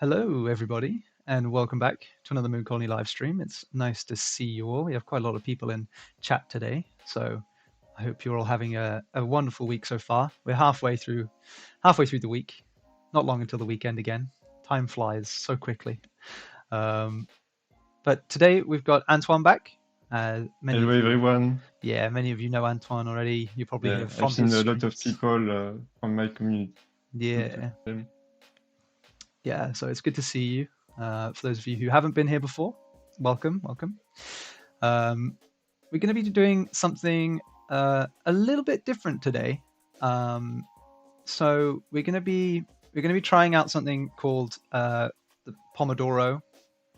Hello, everybody, and welcome back to another Moon Colony live stream. It's nice to see you all. We have quite a lot of people in chat today, so I hope you're all having a wonderful week so far. We're halfway through the week. Not long until the weekend again. Time flies so quickly. But today we've got Antoine back. Many Hello of you, everyone. many of you know Antoine already. You probably Yeah, hear I've from seen his a lot of streams. people from my community. Yeah, yeah. So it's good to see you. For those of you who haven't been here before, welcome. We're going to be doing something a little bit different today. So we're going to be trying out something called the Pomodoro.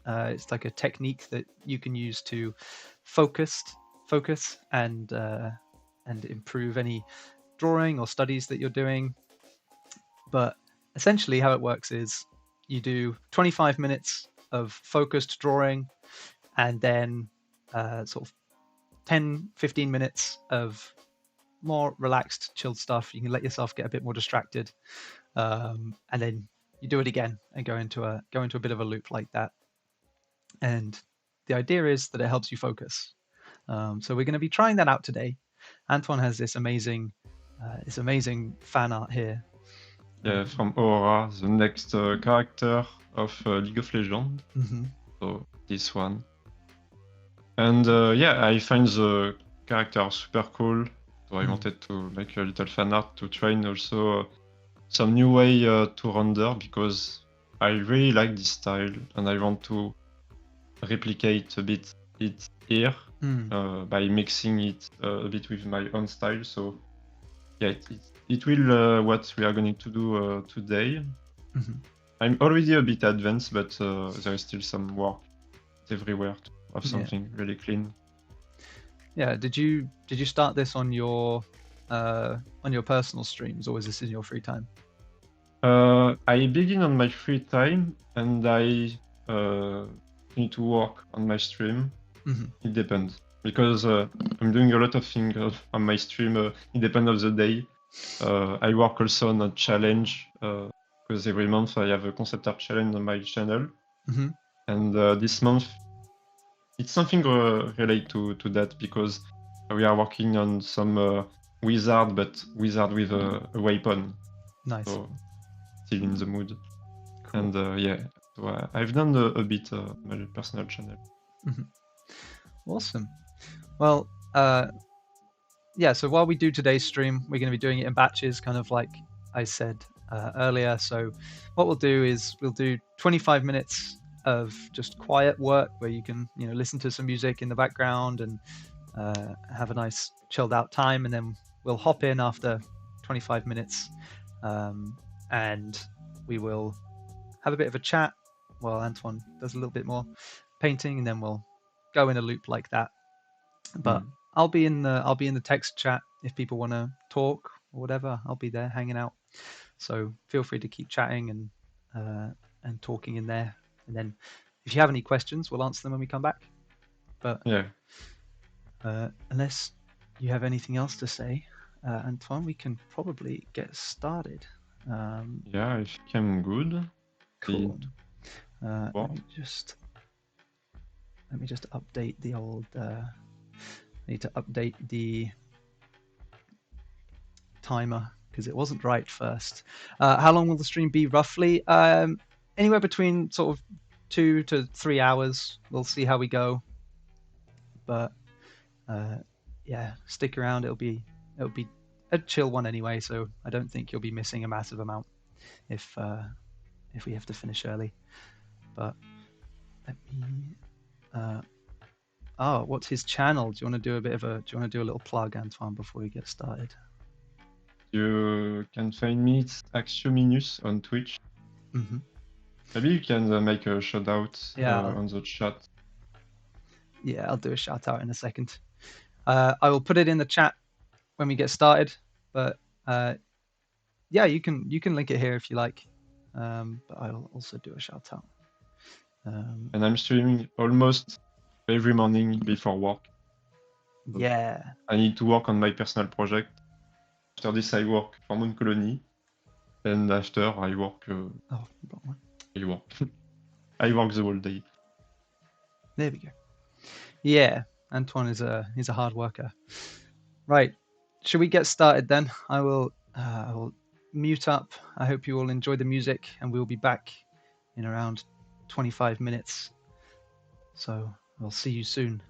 It's like a technique that you can use to focus and improve any drawing or studies that you're doing. But essentially, how it works is you do 25 minutes of focused drawing, and then sort of 10-15 minutes of more relaxed, chilled stuff. You can let yourself get a bit more distracted, and then you do it again and go into a bit of a loop like that. And the idea is that it helps you focus. So we're going to be trying that out today. Antoine has this amazing fan art here. Yeah, from Aurora, the next character of League of Legends. Mm-hmm. So this one. And yeah, I find the character super cool. So I wanted to make a little fan art to train also some new way to render, because I really like this style and I want to replicate a bit it here by mixing it a bit with my own style. So yeah, it will what we are going to do today. I'm already a bit advanced, but there is still some work everywhere to have something really clean. Yeah. Did you start this on your personal streams, or was this in your free time? I begin on my free time, and I need to work on my stream. It depends, because I'm doing a lot of things on my stream. It depends of the day. I work also on a challenge, because every month I have a concept art challenge on my channel. And this month it's something related to that, because we are working on some wizard, but wizard with a weapon. Nice. So still in the mood. Cool. And yeah, so I've done a bit on my personal channel. Awesome. Well, yeah, so while we do today's stream, we're going to be doing it in batches, kind of like I said earlier. So what we'll do is we'll do 25 minutes of just quiet work where you can, listen to some music in the background and have a nice chilled out time, and then we'll hop in after 25 minutes and we will have a bit of a chat while Antoine does a little bit more painting, and then we'll go in a loop like that. But I'll be in the text chat if people want to talk or whatever. I'll be there hanging out. So feel free to keep chatting and talking in there. And then if you have any questions, we'll answer them when we come back. But yeah, unless you have anything else to say, Antoine, we can probably get started. yeah, I think I'm good. Cool. Let me just update the old. I need to update the timer because it wasn't right first. How long will the stream be roughly? Anywhere between sort of 2 to 3 hours. We'll see how we go. But yeah, stick around. It'll be a chill one anyway, so I don't think you'll be missing a massive amount if we have to finish early. But let me. What's his channel? Do you want to do a little plug, Antoine, before we get started? You can find me at Axiominus on Twitch. Maybe you can make a shout out on the chat. Yeah, I'll do a shout out in a second. I will put it in the chat when we get started, but yeah, you can link it here if you like. But I'll also do a shout out. And I'm streaming almost every morning before work. Yeah. I need to work on my personal project. After this, I work for Moon Colony, and after I work I work. I work the whole day. There we go. Yeah, Antoine is he's a hard worker. Right, should we get started then? I will mute up. I hope you all enjoy the music, and we'll be back in around 25 minutes. So I'll see you soon.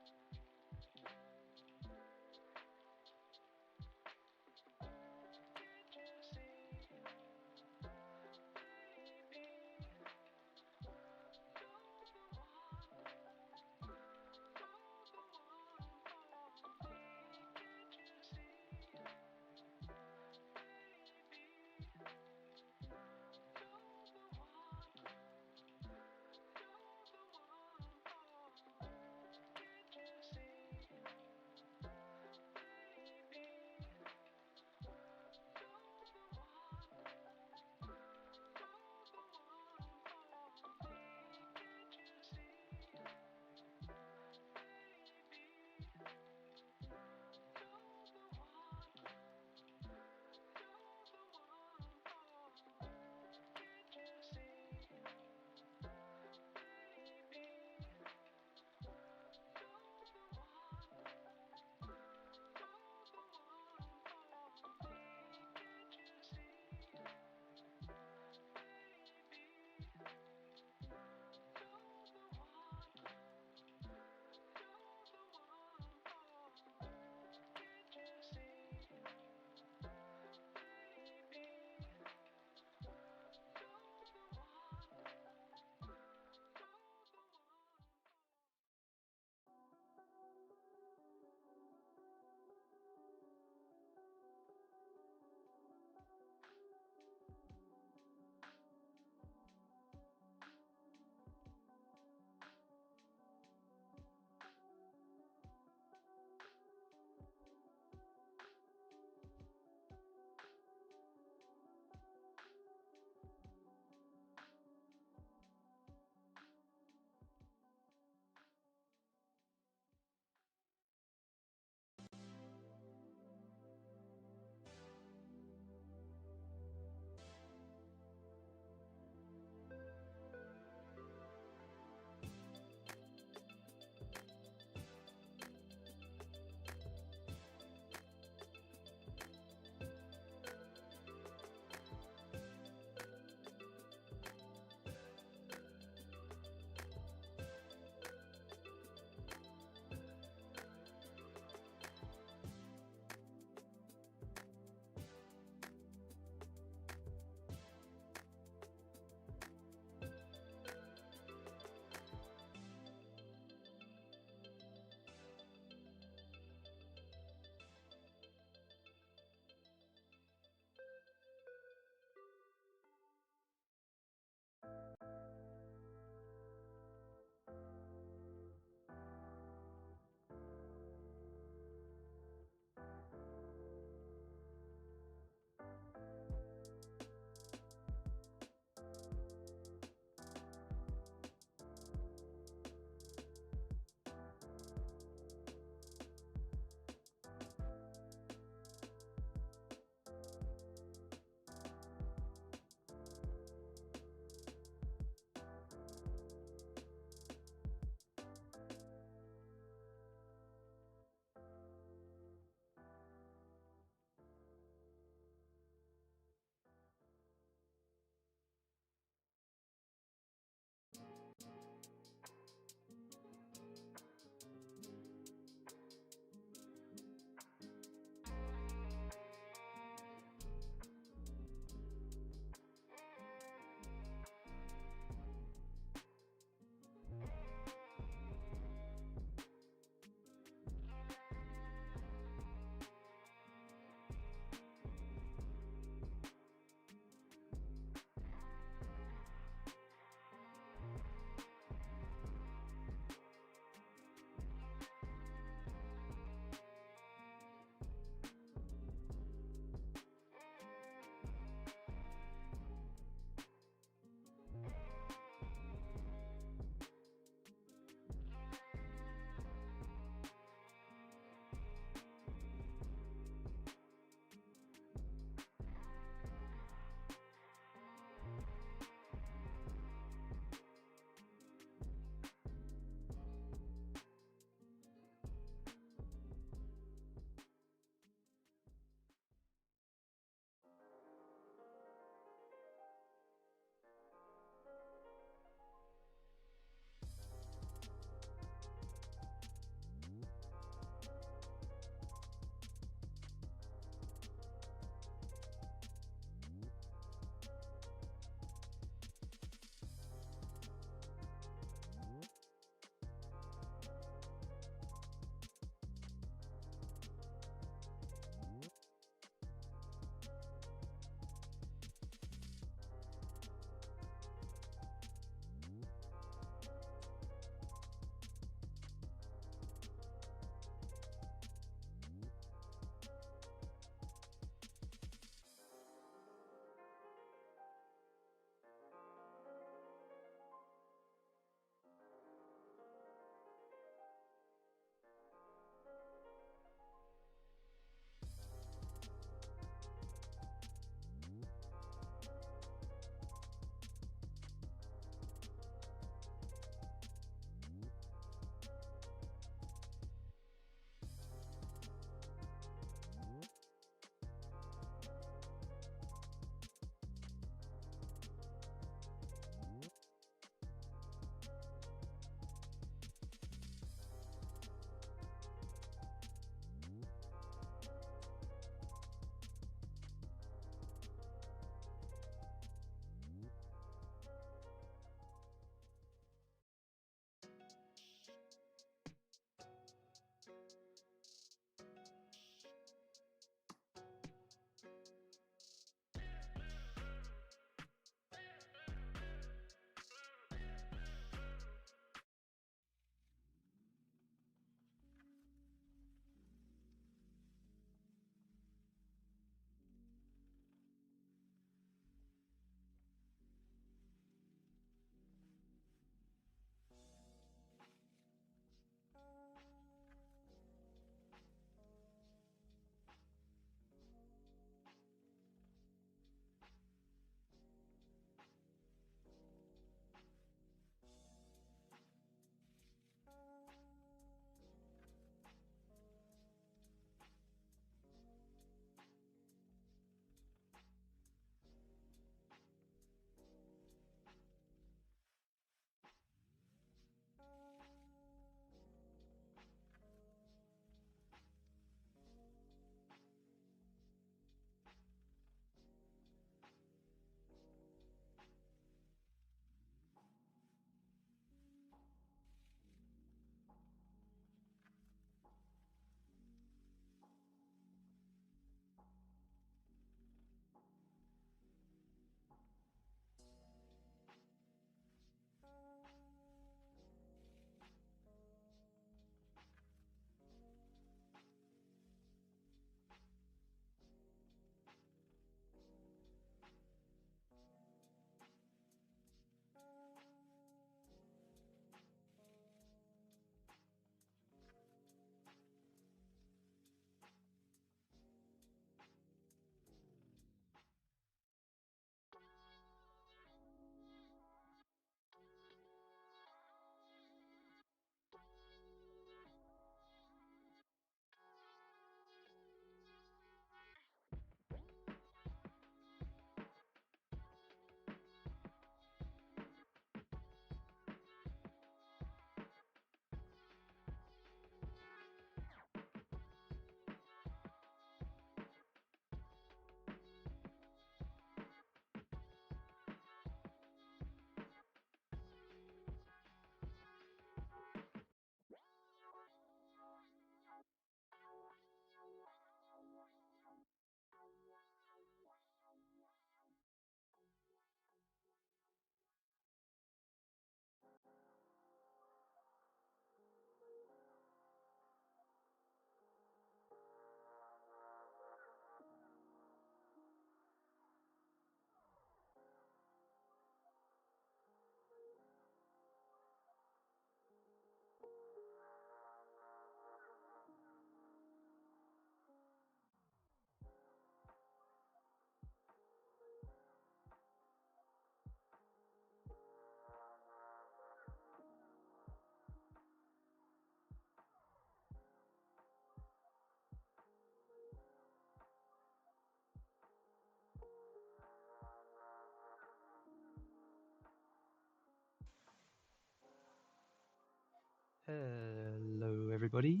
Hello, everybody.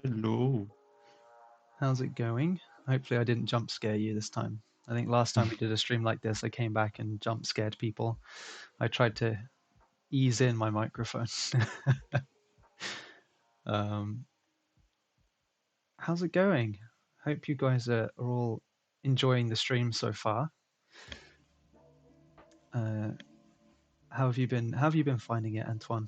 Hello. How's it going? Hopefully, I didn't jump scare you this time. I think last time we did a stream like this, I came back and jump scared people. I tried to ease in my microphone. How's it going? Hope you guys are all enjoying the stream so far. How have you been? How have you been finding it, Antoine?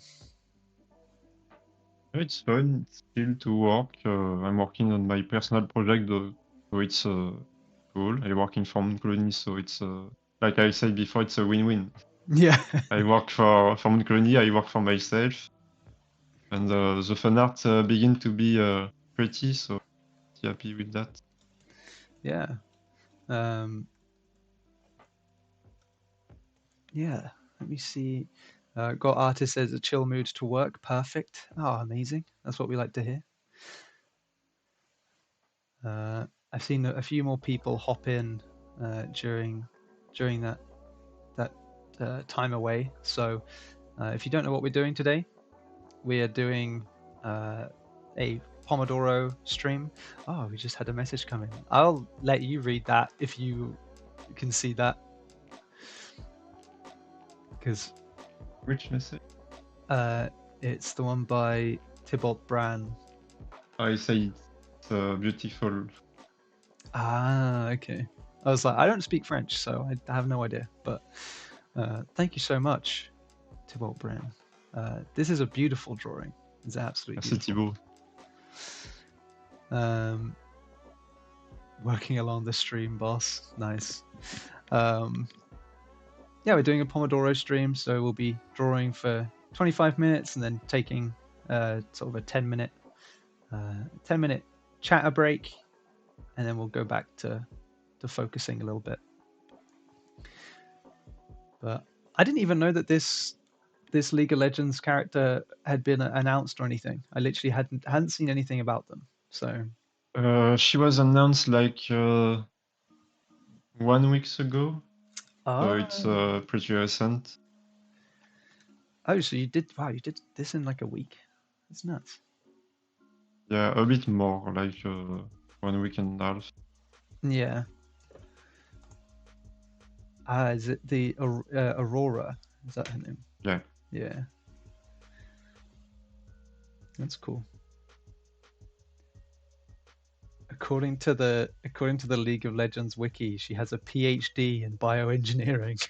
It's fun still to work. I'm working on my personal project, so it's cool. I work in Form Colony, so it's like I said before, it's a win-win. Yeah. I work for Form Colony, I work for myself, and the fan art begin to be pretty, so happy with that. Yeah. Yeah. Let me see. Got artist says a chill mood to work. Perfect. Oh, amazing. That's what we like to hear. I've seen a few more people hop in during that time away. So if you don't know what we're doing today, we are doing a Pomodoro stream. Oh, we just had a message coming. I'll let you read that if you can see that. Because Which message? it's the one by Thibault Bran. I say it's beautiful. Ah, okay. I was like, I don't speak French, so I have no idea. But thank you so much, Thibault Bran. This is a beautiful drawing. It's absolutely Merci beautiful. Thibault. Working along the stream, boss. Nice. Yeah, we're doing a Pomodoro stream, so we'll be drawing for 25 minutes and then taking sort of a 10-minute chatter break, and then we'll go back to focusing a little bit. But I didn't even know that this League of Legends character had been announced or anything. I literally hadn't seen anything about them. So she was announced like 1 week ago. So it's pretty recent. Oh, so you did this in like a week. That's nuts. Yeah, a bit more, like 1 week and a half. Yeah. Is it the Aurora? Is that her name? Yeah. Yeah. That's cool. According to the League of Legends wiki, she has a PhD in bioengineering.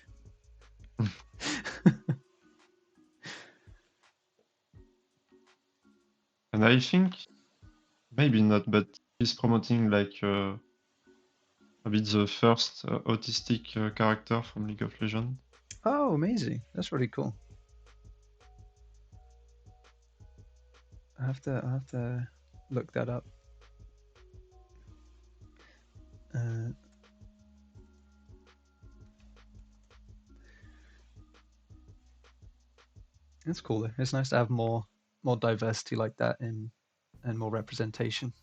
And I think maybe not, but she's promoting like a bit the first autistic character from League of Legends. Oh, amazing! That's really cool. I'll have to look that up. That's cool though. It's nice to have more diversity like that and more representation.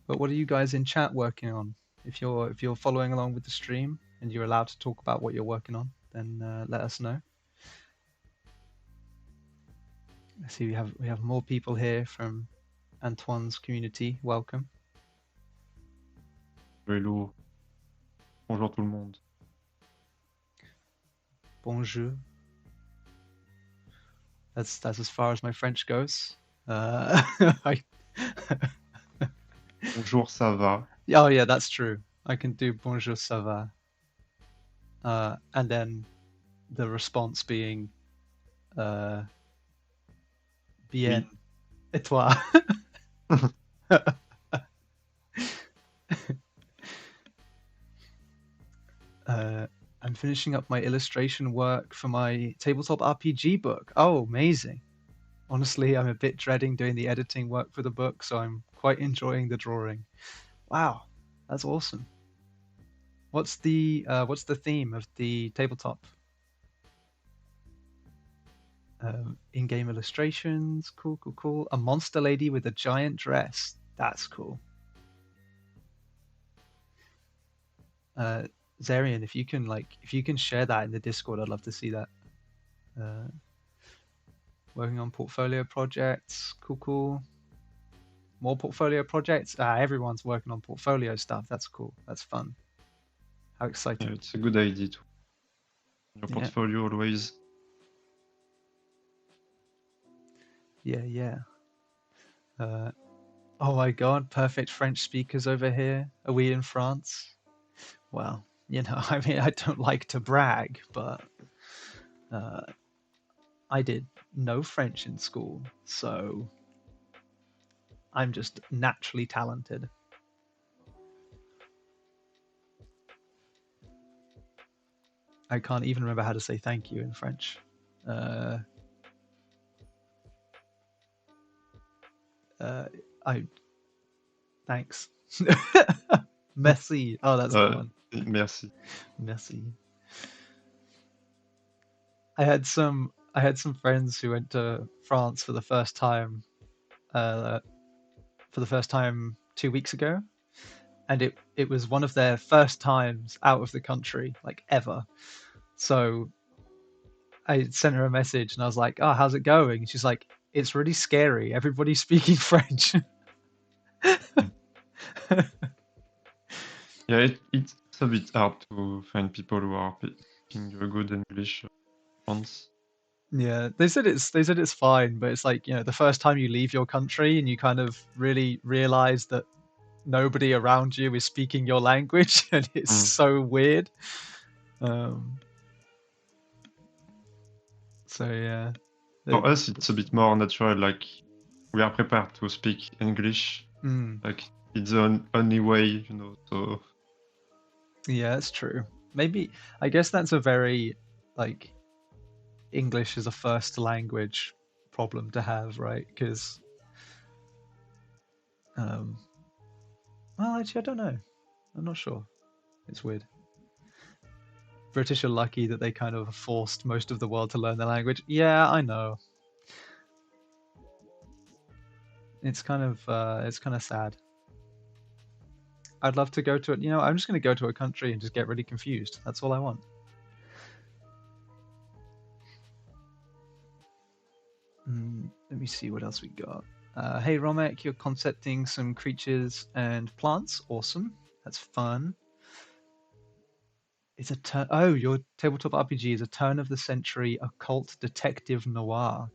But what are you guys in chat working on? If you're following along with the stream and you're allowed to talk about what you're working on, then let us know. I see we have more people here from Antoine's community. Welcome. Hello. Bonjour tout le monde. Bonjour. That's as far as my French goes. Bonjour, ça va? Oh yeah, that's true. I can do bonjour, ça va. And then the response being bien. Oui. Et toi? I'm finishing up my illustration work for my tabletop RPG book. Oh, amazing. Honestly, I'm a bit dreading doing the editing work for the book, so I'm quite enjoying the drawing. Wow, that's awesome. What's the theme of the tabletop? In-game illustrations, cool. A monster lady with a giant dress. That's cool. Zarian, if you can share that in the Discord, I'd love to see that. Working on portfolio projects, cool. More portfolio projects. Everyone's working on portfolio stuff. That's cool. That's fun. How exciting! Yeah, it's a good idea to your portfolio always. Yeah. Oh my God! Perfect French speakers over here. Are we in France? Well, I mean, I don't like to brag, but I did no French in school, so I'm just naturally talented. I can't even remember how to say thank you in French. Thanks. Merci. Oh, that's the one. Merci. Merci. I had some friends who went to France for the first time 2 weeks ago, and it was one of their first times out of the country, like ever. So I sent her a message and I was like, "Oh, how's it going?" And she's like, "It's really scary. Everybody's speaking French." Yeah, it's a bit hard to find people who are speaking good English once. Yeah, they said it's fine, but it's like, the first time you leave your country and you kind of really realize that nobody around you is speaking your language, and it's so weird. So yeah. For us, it's a bit more natural. Like, we are prepared to speak English. Like, it's the only way, So yeah, it's true. Maybe I guess that's a very like English as a first language problem to have, right? Because well, actually, I don't know. I'm not sure. It's weird. British are lucky that they kind of forced most of the world to learn the language. Yeah, I know. It's kind of sad. I'd love to go to it. I'm just going to go to a country and just get really confused. That's all I want. Let me see what else we got. Hey Romek, you're concepting some creatures and plants. Awesome. That's fun. It's a turn. Oh, your tabletop RPG is a turn of the century occult detective noir.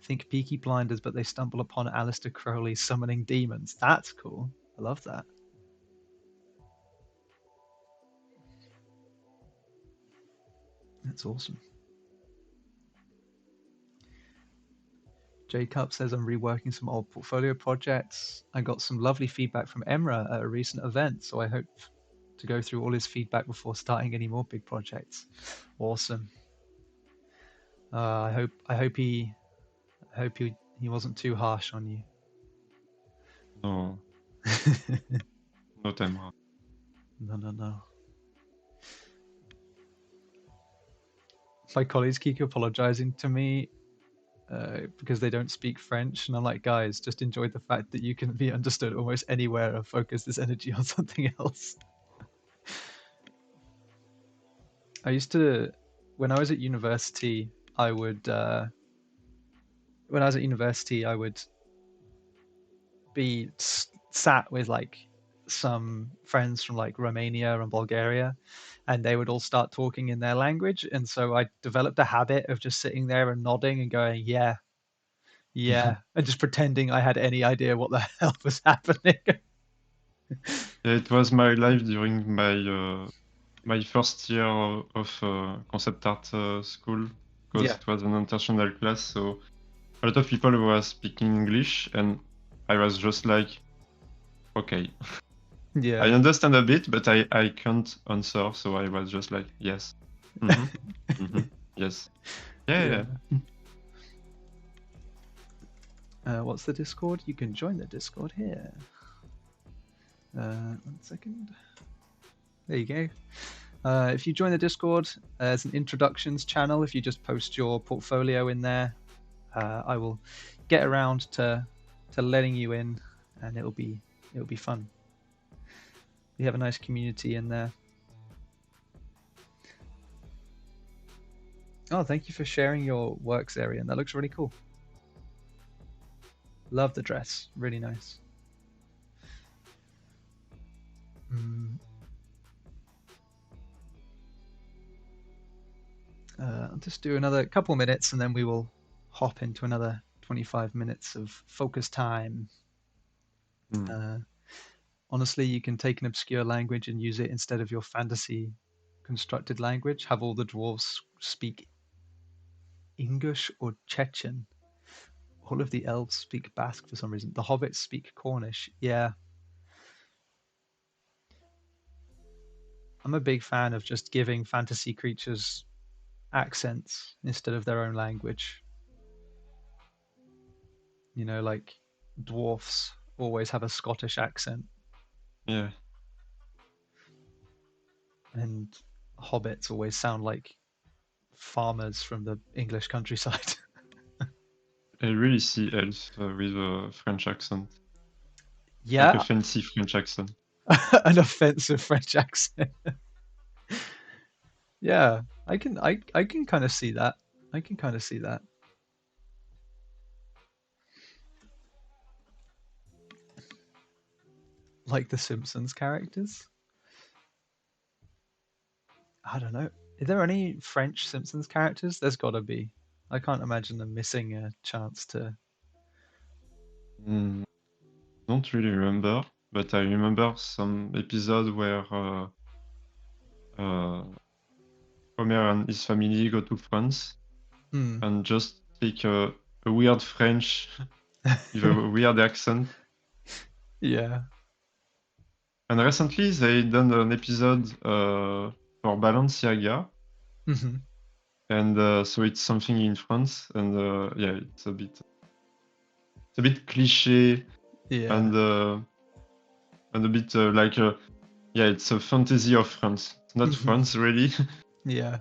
Think Peaky Blinders, but they stumble upon Aleister Crowley summoning demons. That's cool. I love that. That's awesome. Jacob says I'm reworking some old portfolio projects. I got some lovely feedback from Emra at a recent event, so I hope to go through all his feedback before starting any more big projects. Awesome. I hope he wasn't too harsh on you. No. Not Emra. No. My colleagues keep apologizing to me because they don't speak French, and I'm like, guys, just enjoy the fact that you can be understood almost anywhere and focus this energy on something else. I used to, when I was at university, I would be sat with like some friends from like Romania and Bulgaria, and they would all start talking in their language, and so I developed a habit of just sitting there and nodding and going, yeah, and just pretending I had any idea what the hell was happening. Yeah, it was my life during my first year of concept art school, because it was an international class, so a lot of people were speaking English, and I was just like, okay. Yeah. I understand a bit, but I can't answer, so I was just like, yes. Yes. Yeah. What's the Discord? You can join the Discord here. 1 second. There you go. If you join the Discord, there's an introductions channel. If you just post your portfolio in there, I will get around to letting you in, and it'll be fun. We have a nice community in there. Oh, thank you for sharing your works area, and that looks really cool. Love the dress, really nice. I'll just do another couple minutes, and then we will hop into another 25 minutes of focus time. Hmm. Honestly, you can take an obscure language and use it instead of your fantasy constructed language. Have all the dwarves speak English or Chechen. All of the elves speak Basque for some reason. The hobbits speak Cornish. Yeah, I'm a big fan of just giving fantasy creatures accents instead of their own language. You know, like dwarfs always have a Scottish accent, Yeah, and hobbits always sound like farmers from the English countryside. I really see elves with a French accent, like a Yeah, fancy French accent. an offensive French accent. Yeah, I can kind of see that. I can kind of see that. Like the Simpsons characters. I don't know. Are there any French Simpsons characters? There's got to be. I can't imagine them missing a chance to. Hmm. Don't really remember, but I remember some episode where uh, Homer and his family go to France Hmm. and just take a weird French with a weird accent. Yeah. And recently they done an episode for Balenciaga, Hmm. and so it's something in France, and yeah, it's a bit cliché Yeah. and a bit like yeah, it's a fantasy of France. It's not Hmm. France really. Yeah.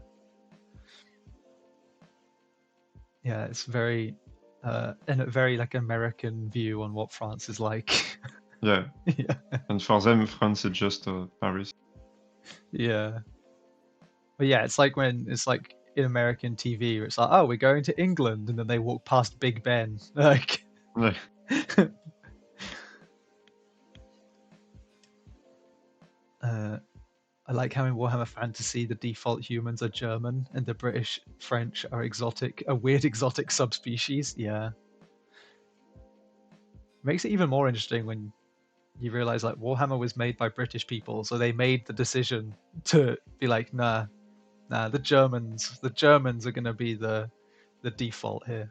Yeah. It's very, and a very like American view on what France is like. Yeah, Yeah. and for them France is just Paris. Yeah. But yeah, it's like when it's like in American TV, where it's like, oh, we're going to England, and then they walk past Big Ben. Like, Yeah, uh, I like how in Warhammer Fantasy the default humans are German and the British French are exotic, a weird exotic subspecies. Yeah, makes it even more interesting when you realize like Warhammer was made by British people, so they made the decision to be like, nah, the Germans are gonna be the default here.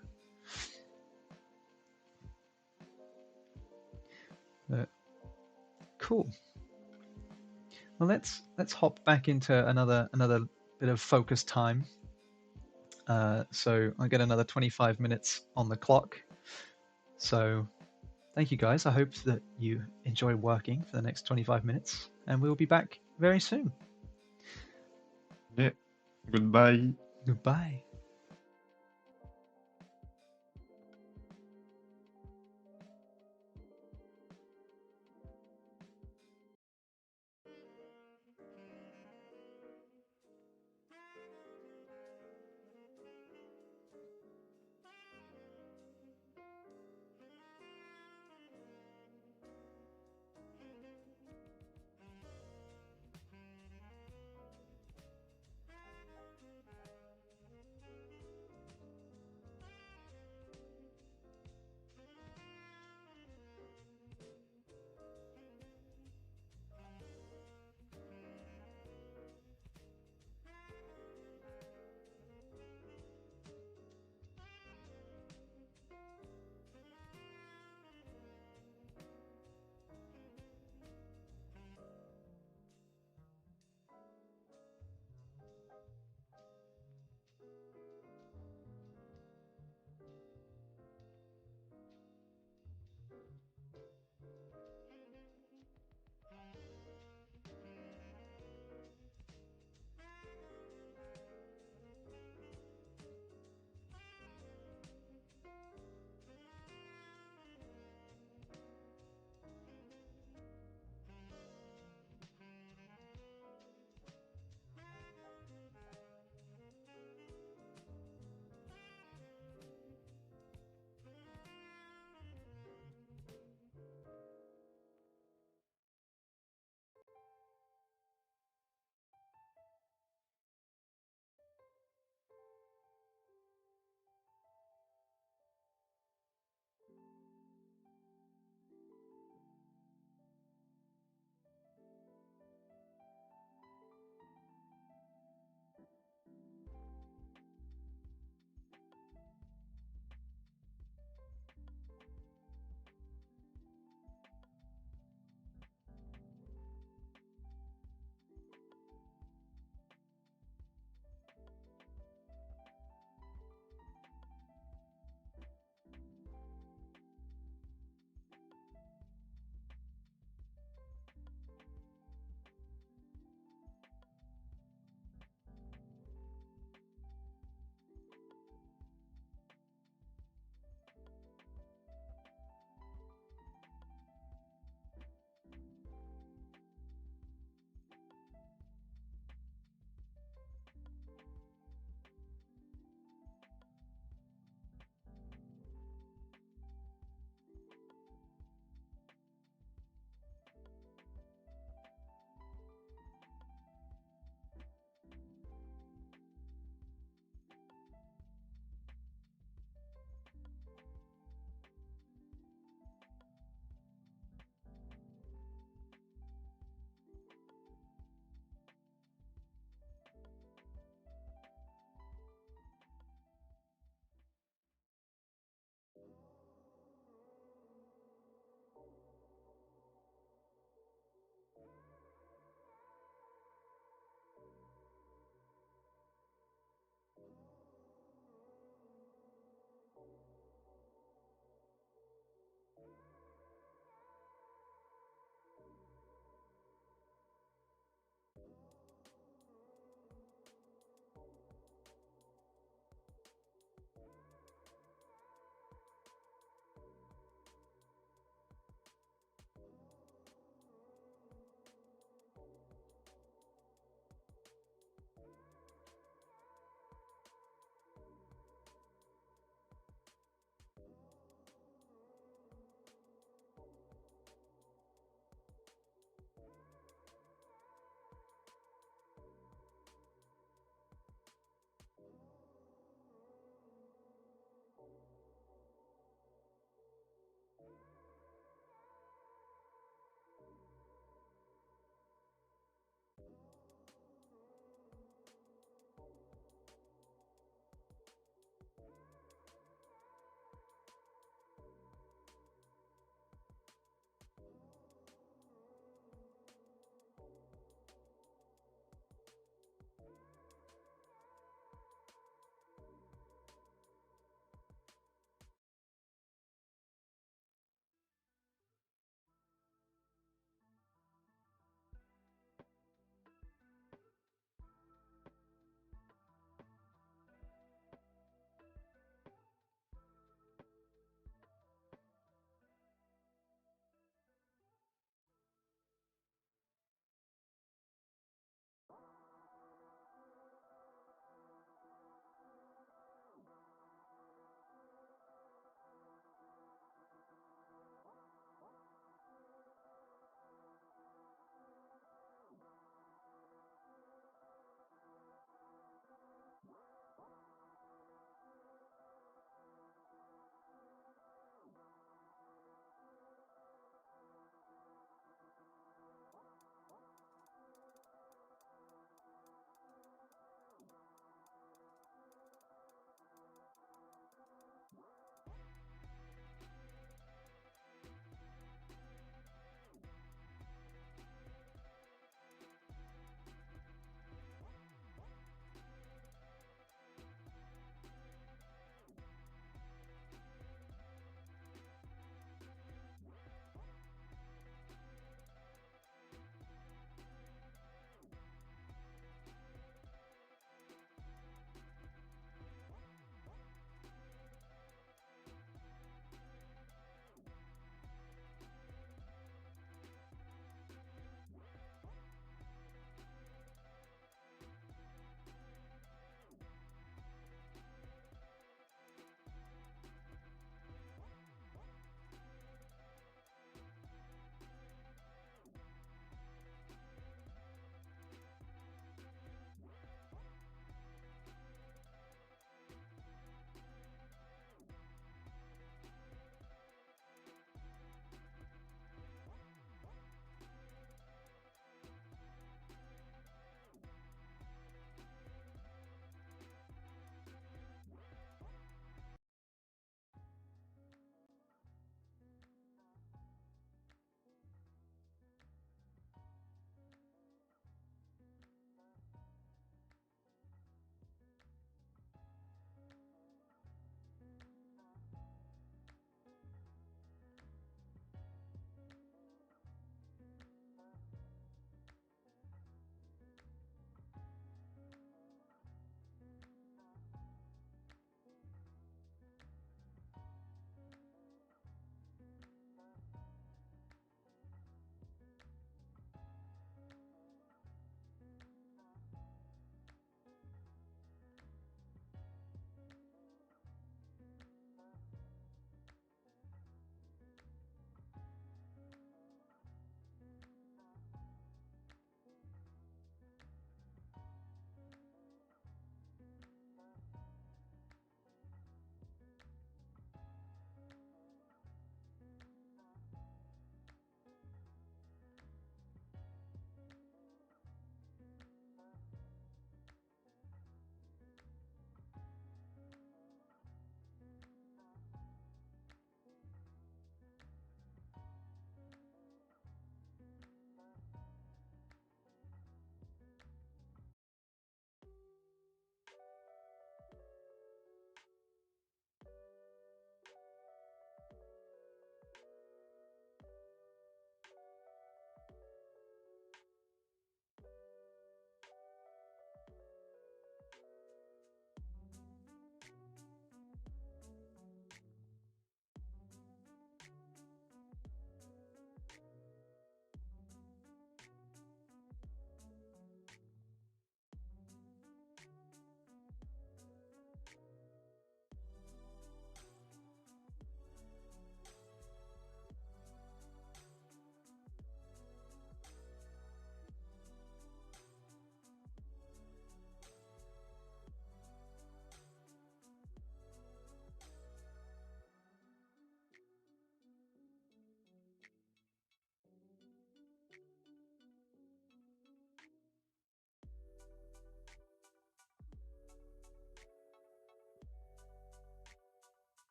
Cool. Well, let's hop back into another bit of focus time. So I get another 25 minutes on the clock. So thank you guys. I hope that you enjoy working for the next 25 minutes, and we'll be back very soon. yeah. Goodbye. Goodbye.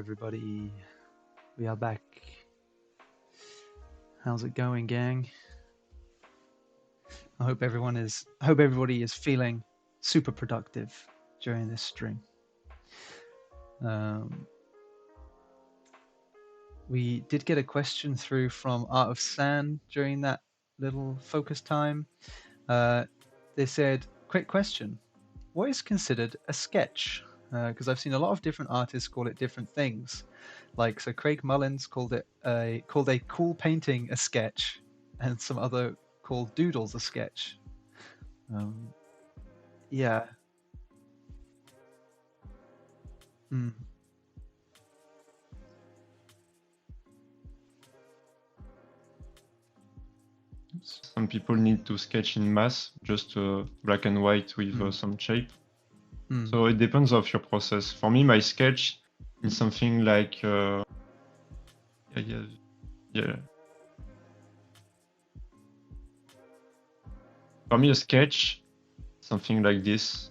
everybody. We are back. How's it going, gang? I hope everybody is feeling super productive during this stream. We did get a question through from Art of San during that little focus time. They said, quick question. What is considered a sketch? Because I've seen a lot of different artists call it different things. Like, so Craig Mullins called a cool painting a sketch, and some other called doodles a sketch. Yeah. Mm. Some people need to sketch in mass, just black and white with some shape. So it depends of your process. For me, my sketch is something like yeah. For me, a sketch, something like this.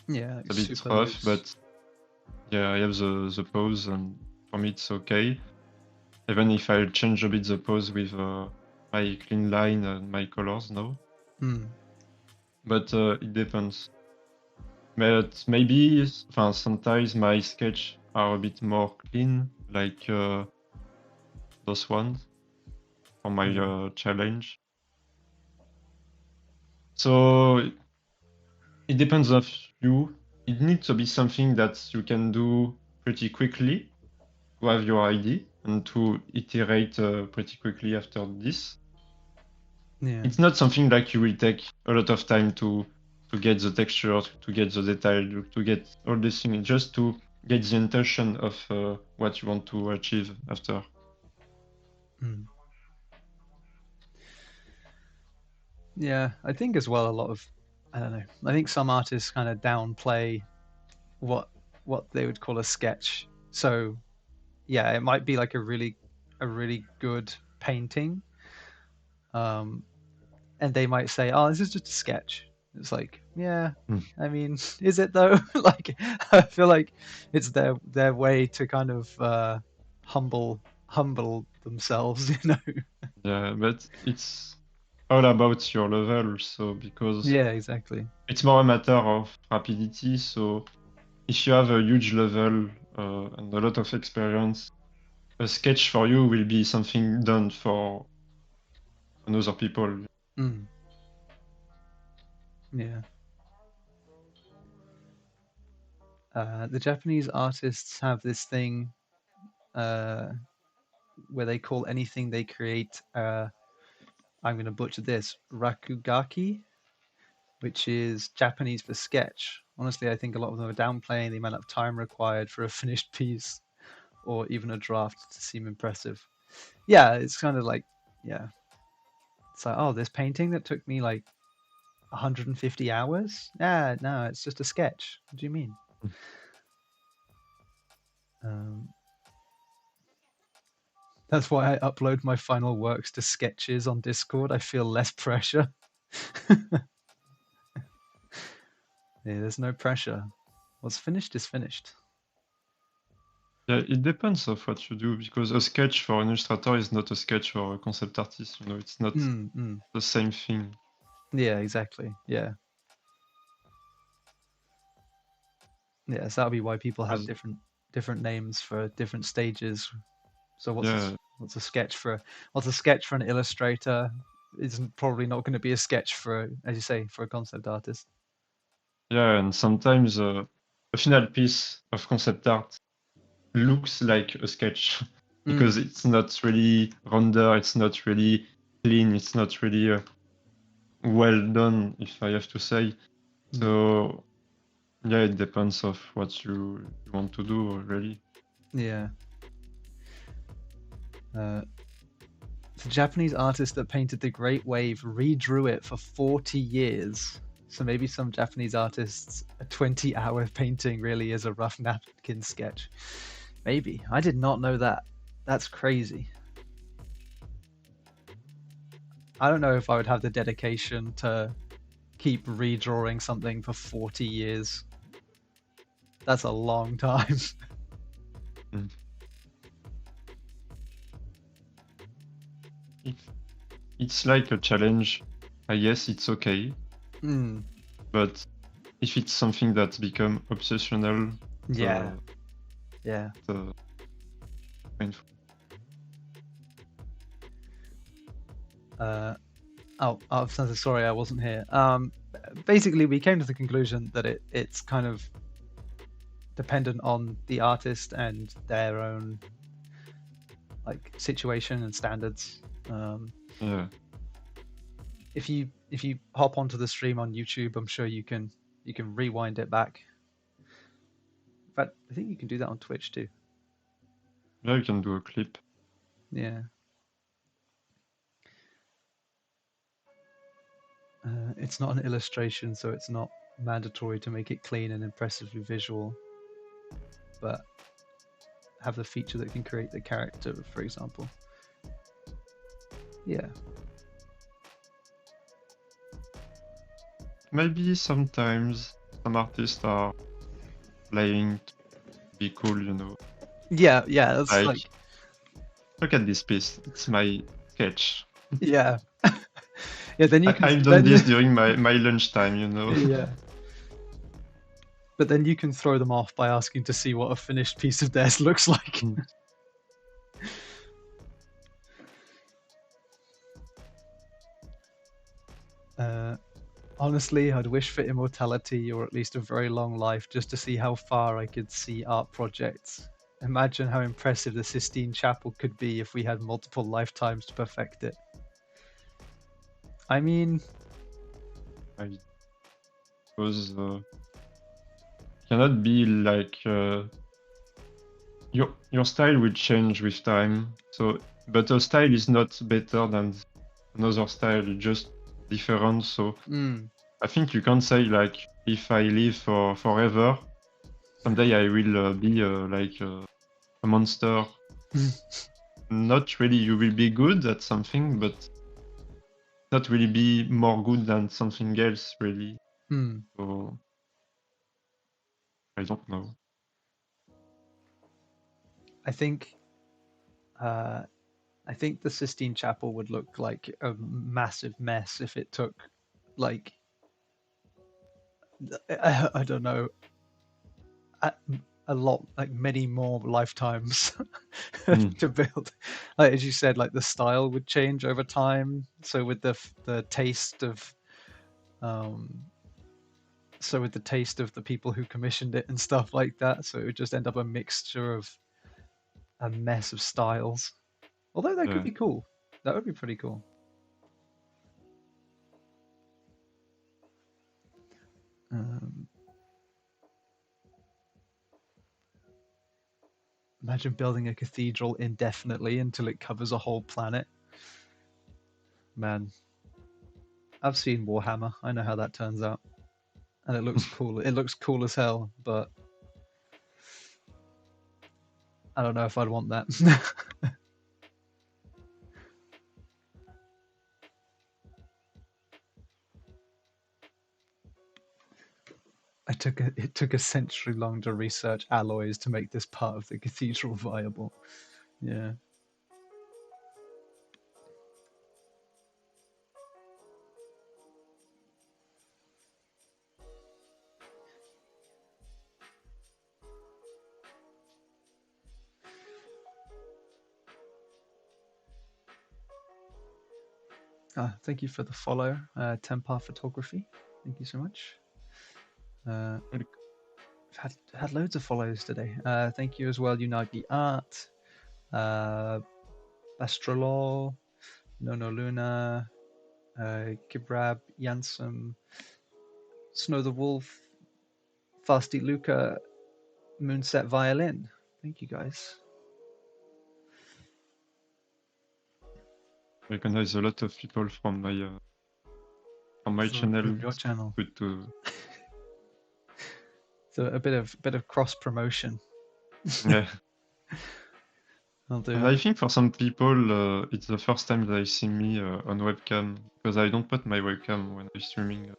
Yeah, it's a bit rough, but yeah, I have the pose, and for me it's okay. Even if I change a bit the pose with my clean line and my colors now. But it depends. But maybe sometimes my sketch are a bit more clean, like those ones for my challenge. So it depends of you. It needs to be something that you can do pretty quickly to have your idea and to iterate pretty quickly after this. Yeah. It's not something like you will take a lot of time to get the texture, to get the detail, to get all these things, just to get the intention of what you want to achieve after. Yeah, I think as well a lot of, I don't know, I think some artists kind of downplay what they would call a sketch. So yeah, it might be like a really good painting, and they might say, oh, this is just a sketch. It's like, yeah, I mean, is it though? Like, I feel like it's their way to kind of humble themselves, you know. Yeah, but it's all about your level, so because yeah, exactly. It's more a matter of rapidity. So if you have a huge level and a lot of experience, a sketch for you will be something done for other people. Yeah. The Japanese artists have this thing where they call anything they create, I'm going to butcher this, rakugaki, which is Japanese for sketch. Honestly, I think a lot of them are downplaying the amount of time required for a finished piece or even a draft to seem impressive. Yeah, it's kind of like, yeah. It's like, oh, this painting that took me like 150 hours? Yeah, no, it's just a sketch. What do you mean? That's why I upload my final works to sketches on Discord. I feel less pressure. Yeah, there's no pressure. What's finished is finished. Yeah, it depends of what you do, because a sketch for an illustrator is not a sketch for a concept artist. You know, it's not the same thing. Yeah, exactly. Yeah. Yeah, so that'll be why people have different names for different stages. So what's a sketch for an illustrator isn't probably not going to be a sketch for, as you say, for a concept artist. Yeah, and sometimes a final piece of concept art looks like a sketch because it's not really render, it's not really clean, it's not really well done, if I have to say. So yeah, it depends of what you want to do, really. Yeah. The Japanese artist that painted the Great Wave redrew it for 40 years. So maybe some Japanese artists, a 20-hour painting really is a rough napkin sketch. Maybe. I did not know that. That's crazy. I don't know if I would have the dedication to keep redrawing something for 40 years. That's a long time. if it's like a challenge, I guess it's okay. But if it's something that's become obsessional, Yeah. Yeah. Painful. Sorry, I wasn't here. Basically, we came to the conclusion that it's kind of dependent on the artist and their own like situation and standards. Yeah. If you hop onto the stream on YouTube, I'm sure you can rewind it back. In fact, I think you can do that on Twitch too. Yeah, you can do a clip. Yeah. It's not an illustration, so it's not mandatory to make it clean and impressively visual, but have the feature that can create the character, for example. Yeah. Maybe sometimes some artists are playing to be cool, you know. Yeah, that's like look at this piece. It's my sketch. Yeah. Yeah, then you can. I've done this during my lunchtime, you know. Yeah. But then you can throw them off by asking to see what a finished piece of theirs looks like. Honestly, I'd wish for immortality or at least a very long life just to see how far I could see art projects. Imagine how impressive the Sistine Chapel could be if we had multiple lifetimes to perfect it. I mean, I suppose cannot be like your style will change with time. So, but a style is not better than another style, just different. So, I think you can't say like if I live forever, someday I will be like a monster. Not really. You will be good at something, but not really be more good than something else, really. So I don't know. I think the Sistine Chapel would look like a massive mess if it took like I don't know a lot, like many more lifetimes to build. Like as you said, like the style would change over time. So with the taste of the people who commissioned it and stuff like that, so it would just end up a mixture of a mess of styles. Although that could be cool. That would be pretty cool. Imagine building a cathedral indefinitely until it covers a whole planet. Man, I've seen Warhammer. I know how that turns out. And it looks cool. It looks cool as hell, but I don't know if I'd want that. It took a century long to research alloys to make this part of the cathedral viable. Yeah. Thank you for the follow, Tempar Photography. Thank you so much. I've had loads of follows today. Thank you as well, Unagi Art, Bastrolol, Nono Luna, Kibrab, Yansum, Snow the Wolf, Fasty Luca, Moonset Violin. Thank you guys. I recognize a lot of people from my channel. Your channel. Good to. So a bit of cross promotion. Yeah. I'll do. And I think for some people, it's the first time they see me on webcam because I don't put my webcam when I'm streaming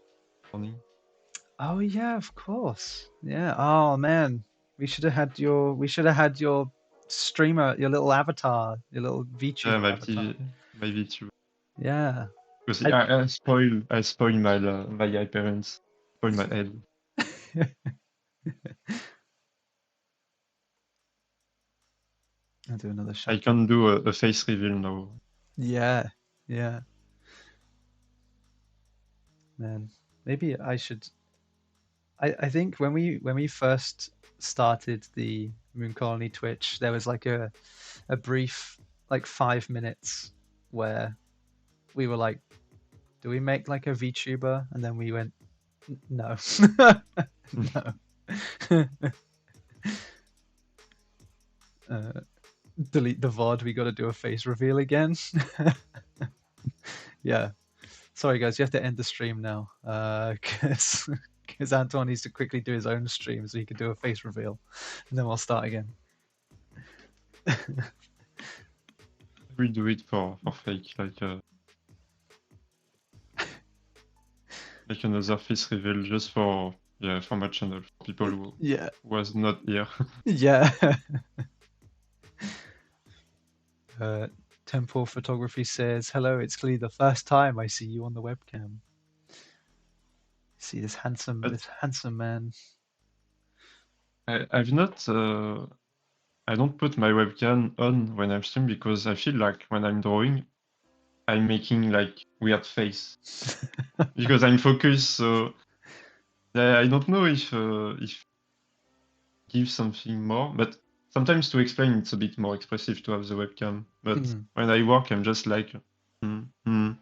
morning. Oh yeah, of course. Yeah. Oh man, we should have had your streamer, your little avatar, your little VTuber avatar. my VTuber. Yeah. Because I- I spoil my appearance, spoil my head. I'll do another I shout. can do a face reveal now. Yeah, yeah. Man, maybe I should. I think when we first started the Moon Colony Twitch, there was like a brief like 5 minutes where we were like, do we make like a VTuber? And then we went, no, no. Delete the VOD. We got to do a face reveal again. Yeah. Sorry guys, you have to end the stream now, because Antoine needs to quickly do his own stream so he can do a face reveal, and then we'll start again. We do it for fake, like another face reveal just for my channel for people who Yeah, was not here. yeah. Temple Photography says, "Hello, it's clearly the first time I see you on the webcam. See this handsome man." I've not. I don't put my webcam on when I'm streaming because I feel like when I'm drawing, I'm making like weird face because I'm focused. So I don't know if give something more, but sometimes to explain it's a bit more expressive to have the webcam. But when I work, I'm just like, and I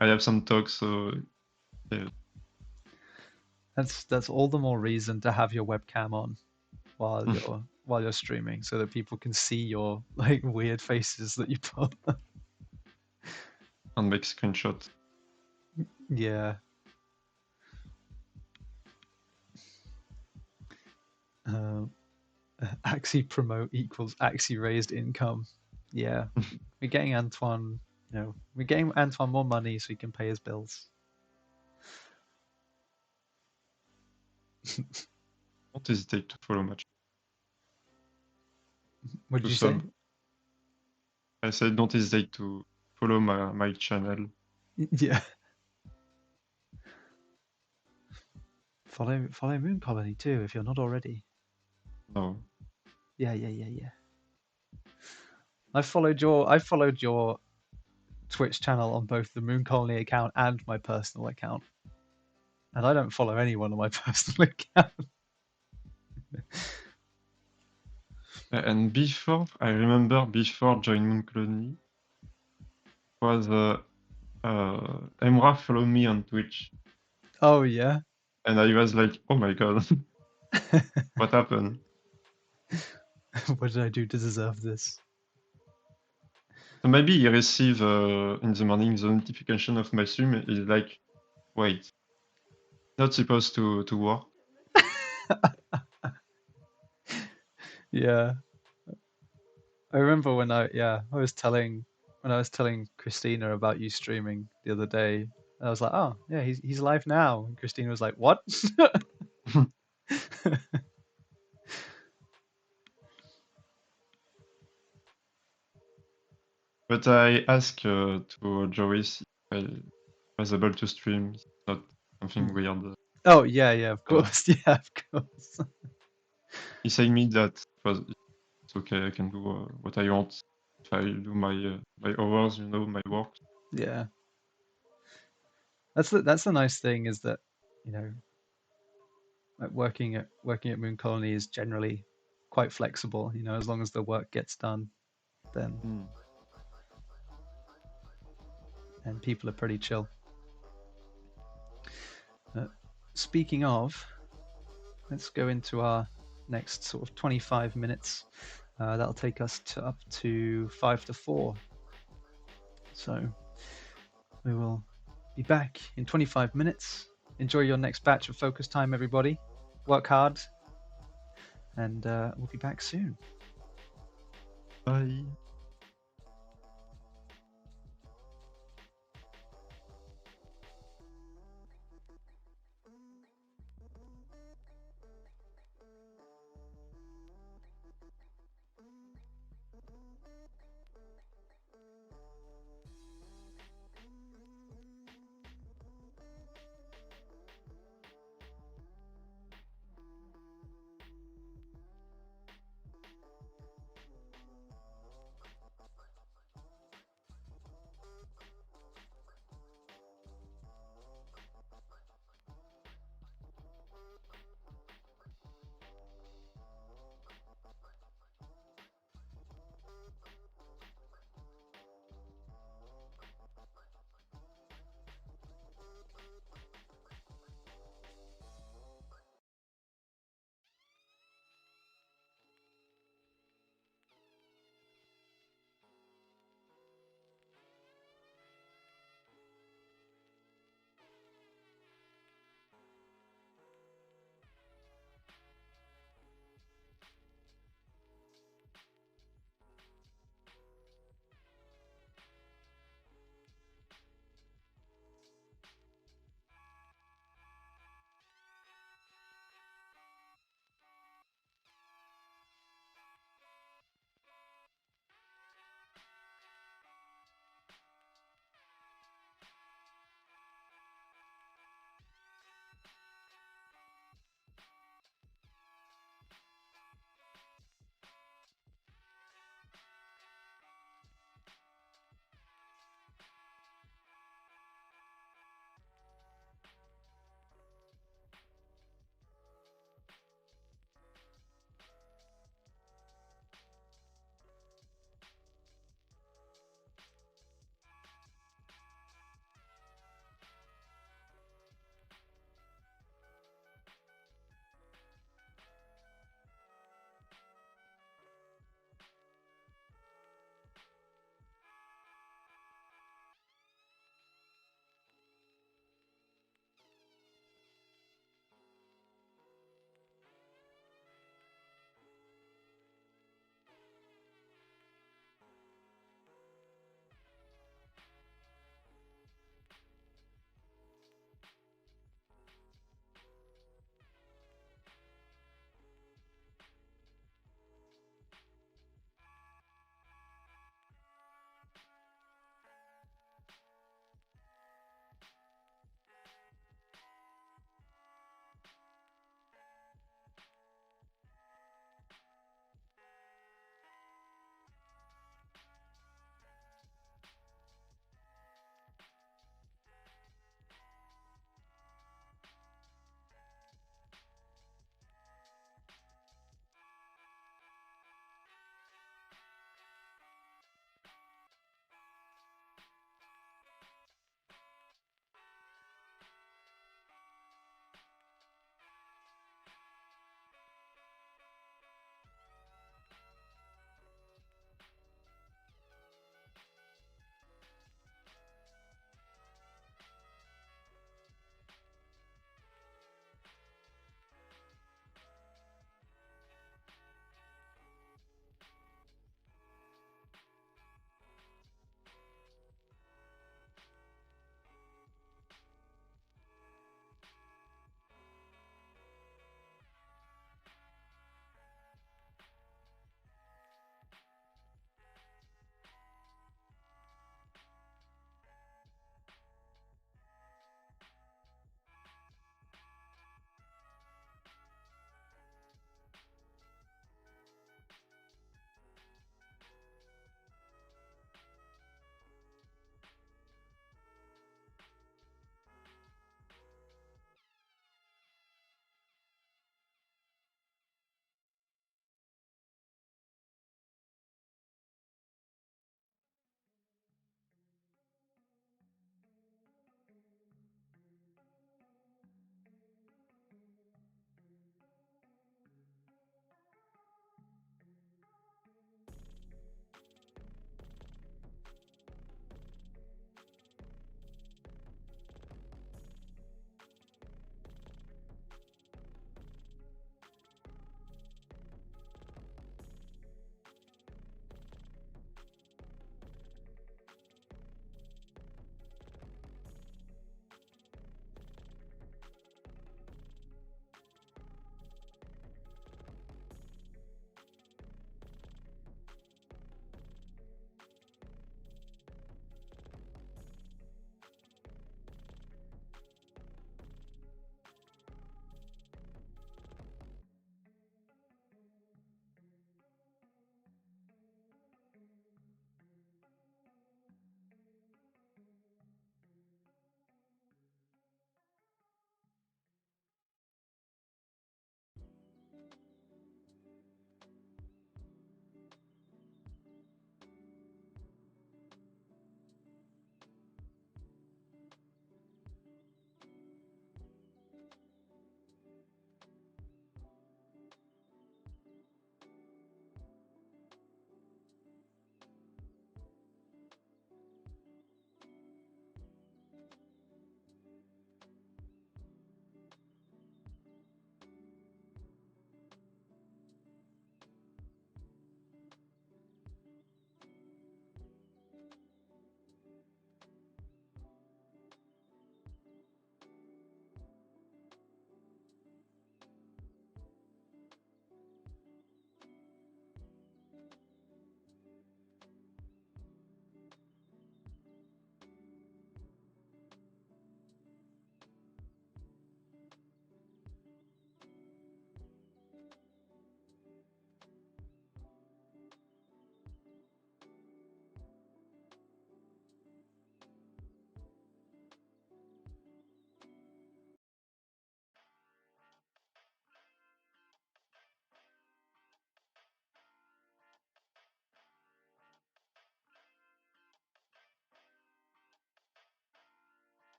have some talks. So yeah. That's all the more reason to have your webcam on while you're streaming, so that people can see your like weird faces that you put. And make screenshots. Yeah. Axie promote equals Axie raised income. Yeah. We're getting Antoine, we're getting Antoine more money so he can pay his bills. Don't hesitate to follow much. What did you say? I said don't hesitate to follow my channel. Yeah. Follow Moon Colony too if you're not already. No. Yeah. I followed your Twitch channel on both the Moon Colony account and my personal account. And I don't follow anyone on my personal account. And I remember before joining Colony, was Emra followed me on Twitch. Oh yeah. And I was like, oh my god, what happened? What did I do to deserve this? So maybe he received in the morning the notification of my stream. He's like, wait, not supposed to work. Yeah. I remember when I was telling Christina about you streaming the other day. I was like, oh yeah, he's live now. And Christina was like, what? But I asked to Joris if I was able to stream. It's not something weird. Oh yeah, of course, yeah, of course. He said me that it's okay. I can do what I want if I do my hours, my work. Yeah, that's the nice thing is that like working at Moon Colony is generally quite flexible. As long as the work gets done, then and people are pretty chill. Speaking of, let's go into our next sort of 25 minutes. That'll take us up to 5 to 4. So we will be back in 25 minutes. Enjoy your next batch of focus time, everybody. Work hard, and we'll be back soon. Bye.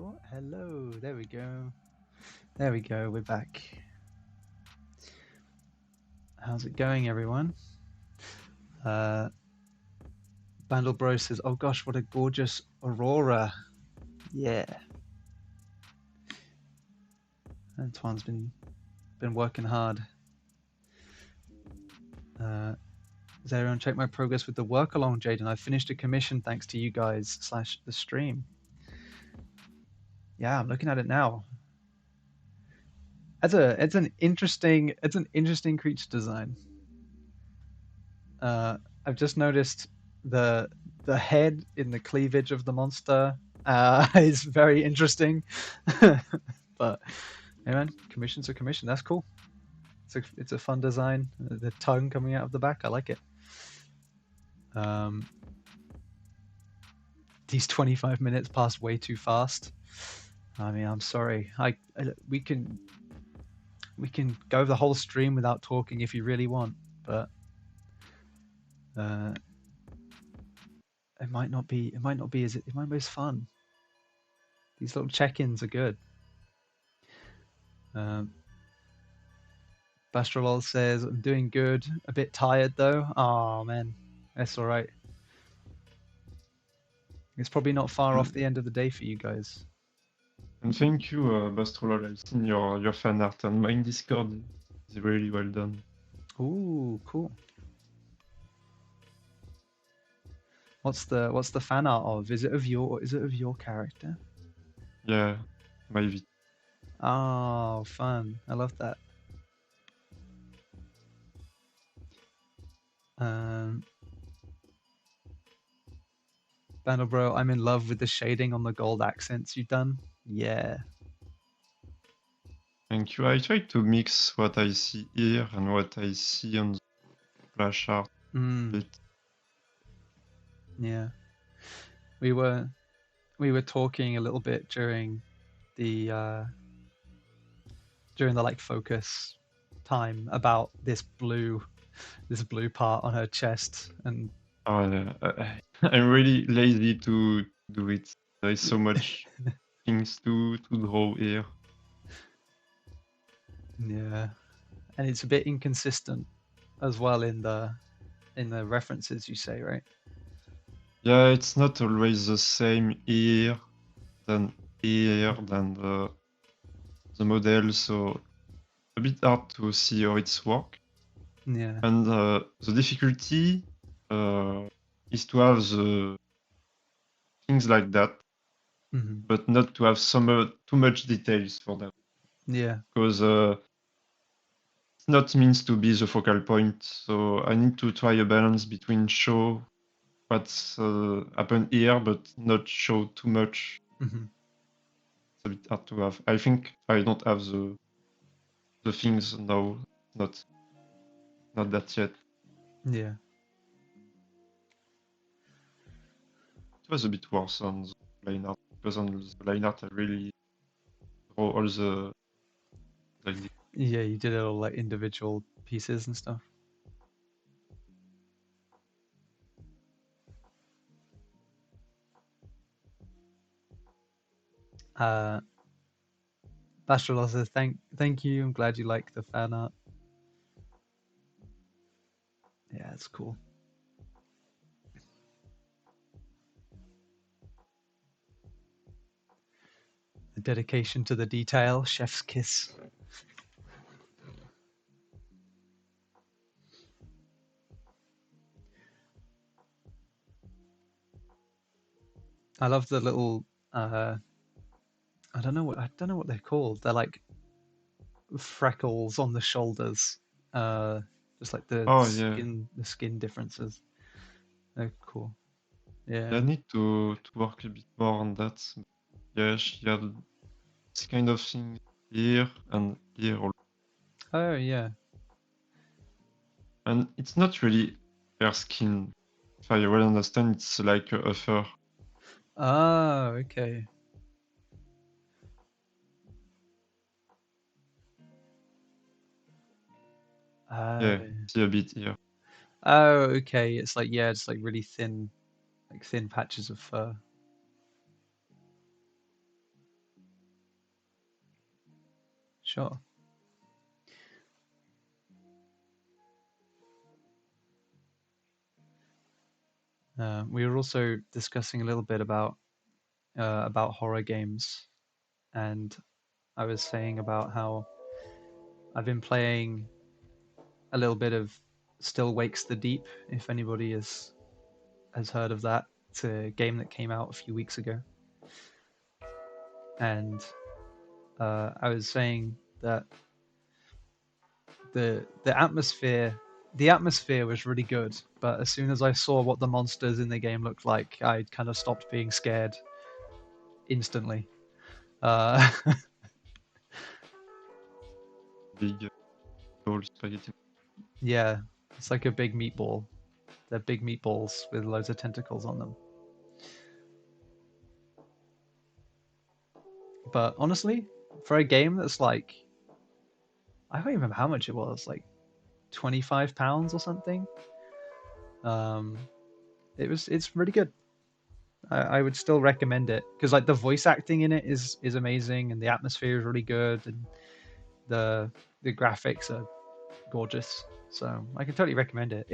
Oh, hello. There we go. There we go. We're back. How's it going, everyone? Bandlebro says, "Oh gosh, what a gorgeous aurora!" Yeah. Antoine's been working hard. Does everyone check my progress with the work along, Jaden? I finished a commission thanks to you guys / the stream. Yeah, I'm looking at it now. It's an interesting creature design. I've just noticed the head in the cleavage of the monster is very interesting. But hey man, commission's a commission. That's cool. It's a fun design. The tongue coming out of the back, I like it. These 25 minutes passed way too fast. I mean, I'm sorry. We can go the whole stream without talking if you really want, but it might not be as fun. These little check-ins are good. Bastrolol says, I'm doing good. A bit tired though. Oh man, that's all right. It's probably not far off the end of the day for you guys. And thank you, Bastrolol. I've seen your fan art on my Discord. It's really well done. Ooh, cool. What's the fan art of? Is it of your character? Yeah, my V. Oh, fun. I love that. Bro, I'm in love with the shading on the gold accents you've done. Yeah. Thank you. I tried to mix what I see here and what I see on the splash art. Yeah. We were talking a little bit during the like focus time about this blue part on her chest, and I'm really lazy to do it. There's so much things to draw here. Yeah, and it's a bit inconsistent as well in the references you say, right? Yeah, it's not always the same here than the model, so a bit hard to see how it's work. Yeah. And the difficulty is to have the things like that, but not to have too much details for them. Yeah. Because it's not meant to be the focal point, so I need to try a balance between show what's happened here, but not show too much. It's a bit hard to have. I think I don't have the things now. Not that yet. Yeah. It was a bit worse on the line art, because on the line art I really draw all the like this. Yeah, you did it all like individual pieces and stuff. Bastral says, thank you. I'm glad you like the fan art. Yeah, it's cool. The dedication to the detail, chef's kiss. I love the little I don't know what they're called. They're like freckles on the shoulders. Just like the skin differences. They're cool. Yeah. I need to work a bit more on that. Yeah, she had this kind of thing here and here also. Oh yeah. And it's not really her skin. If I well understand, it's like a fur. Oh, okay. Yeah, see a bit here. Oh, okay. It's like it's like really thin, like thin patches of fur. Sure. We were also discussing a little bit about horror games, and I was saying about how I've been playing a little bit of Still Wakes the Deep, if anybody has heard of that. It's a game that came out a few weeks ago, and I was saying that the atmosphere was really good, but as soon as I saw what the monsters in the game looked like, I kind of stopped being scared instantly. Uh, Big ball spaghetti. yeah, it's like a big meatball. They're big meatballs with loads of tentacles on them. But honestly, for a game that's like, I don't even remember how much it was, like £25 or something. Um, it's really good. I would still recommend it because like the voice acting in it is amazing, and the atmosphere is really good, and the the graphics are gorgeous. So I can totally recommend it.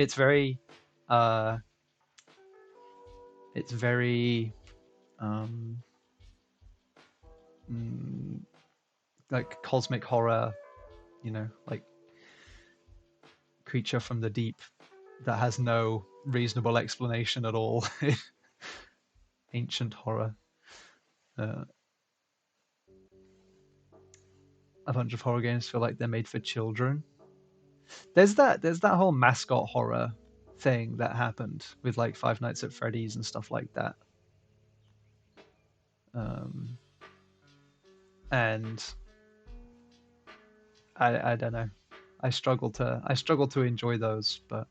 Uh, it's very um, mm, like cosmic horror, like creature from the deep that has no reasonable explanation at all. Ancient horror. Uh, a bunch of horror games feel like they're made for children. There's that whole mascot horror thing that happened with like Five Nights at Freddy's and stuff like that. Um, and I don't know. I struggle to enjoy those, but